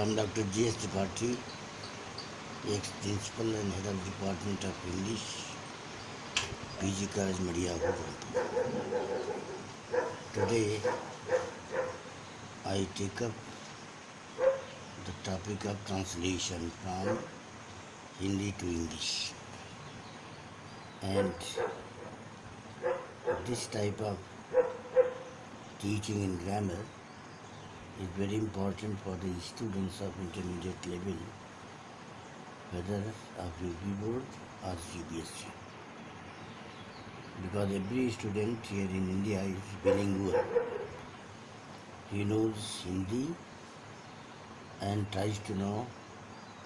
I'm Dr. G.S. Tripathi, ex-principal and head of Department of English, PG College, Madhya. Today, I take up the topic of translation from Hindi to English. And this type of teaching in grammar is very important for the students of intermediate level, whether of UP board or CBSE. Because every student here in India is bilingual. He knows Hindi and tries to know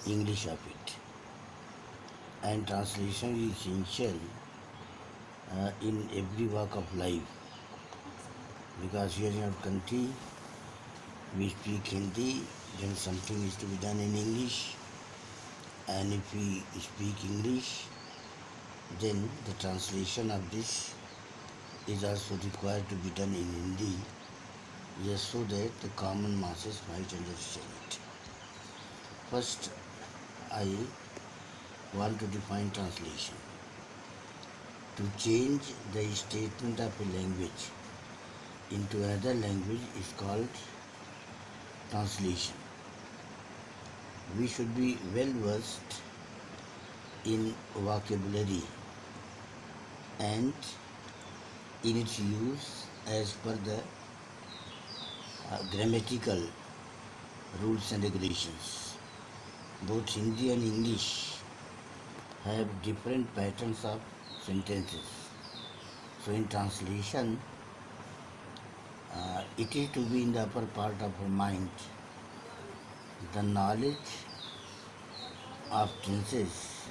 English of it. And translation is essential in every walk of life. Because here in our country, we speak Hindi, then something is to be done in English. And if we speak English, then the translation of this is also required to be done in Hindi, just so that the common masses might understand it. First, I want to define translation. To change the statement of a language into another language is called translation. We should be well versed in vocabulary and in its use as per the grammatical rules and regulations. Both Hindi and English have different patterns of sentences. So in translation, it is to be in the upper part of our mind. The knowledge of tenses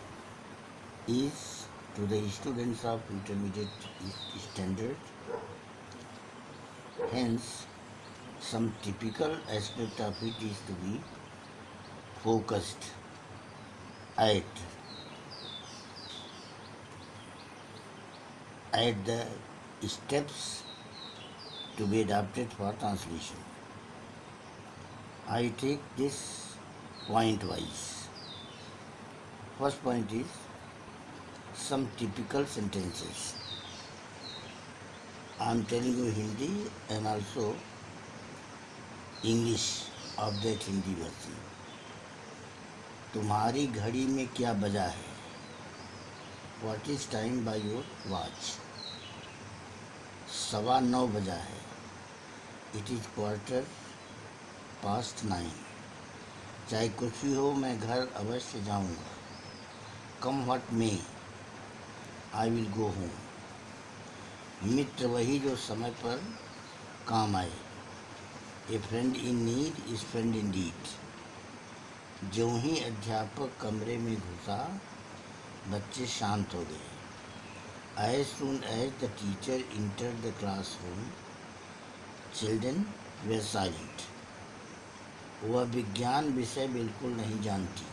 is to the students of intermediate standard. Hence, some typical aspect of it is to be focused at the steps to be adapted for translation. I take this point wise. First point is some typical sentences. I am telling you Hindi and also English of that Hindi version. तुम्हारी घड़ी में क्या बजा है? What is time by your watch? 9:15 बजा है. It is 9:15. चाहे कुछ भी हो मैं घर अवश्य जाऊंगा. Come what may, I will go home. मित्र वही जो समय पर काम आए. A friend in need is friend indeed. ज्यों ही अध्यापक कमरे में घुसा बच्चे शांत हो गए. As soon as the teacher entered the classroom, children were silent. वह विज्ञान विषय बिल्कुल नहीं जानती.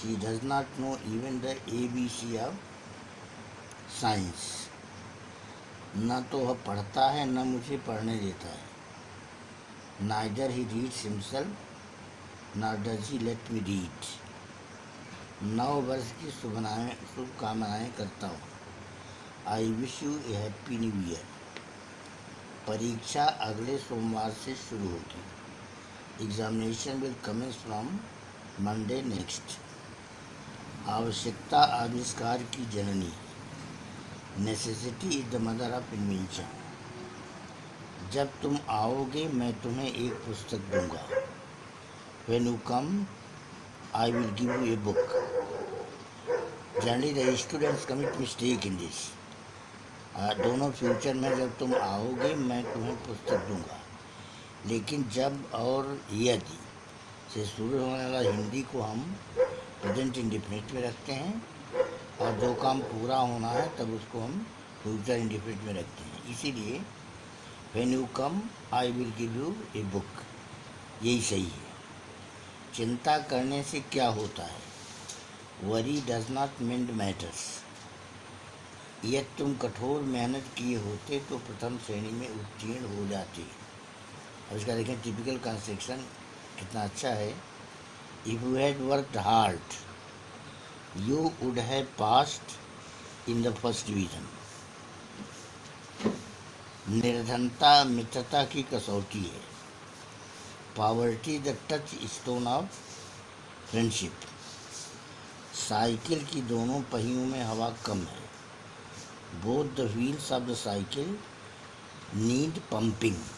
She does not know even the ABC of science. न तो वह पढ़ता है न मुझे पढ़ने देता है. Neither he reads himself, nor does he let me read. 9 वर्ष की शुभकामनाएं करता हूँ. I wish you a happy new year. परीक्षा अगले सोमवार से शुरू होगी. Examination will commence from Monday next. आवश्यकता आविष्कार की जननी. Necessity is the mother of invention. जब तुम आओगे मैं तुम्हें एक पुस्तक दूंगा. When you come, I will give you a book. Generally the students commit mistake in this. दोनों फ्यूचर में जब तुम आओगे मैं तुम्हें पुस्तक दूंगा. लेकिन जब और यदि से शुरू होने वाला हिंदी को हम प्रेजेंट इंडिफिनिट में रखते हैं और जो काम पूरा होना है तब उसको हम फ्यूचर इंडिफिनिट में रखते हैं. इसीलिए when you come I will give U a book, यही सही है. चिंता करने से क्या होता है? Worry does not mend matters. यदि तुम कठोर मेहनत किए होते तो प्रथम श्रेणी में उत्तीर्ण हो जाते. अब इसका देखें टिपिकल कंस्ट्रक्शन. कितना अच्छा है। If you had worked hard you would have passed in the first division. निर्धनता मित्रता की कसौटी है। Poverty the touch stone of friendship. Cycle की दोनों पहियों में हवा कम है। Both the wheels of the cycle need pumping.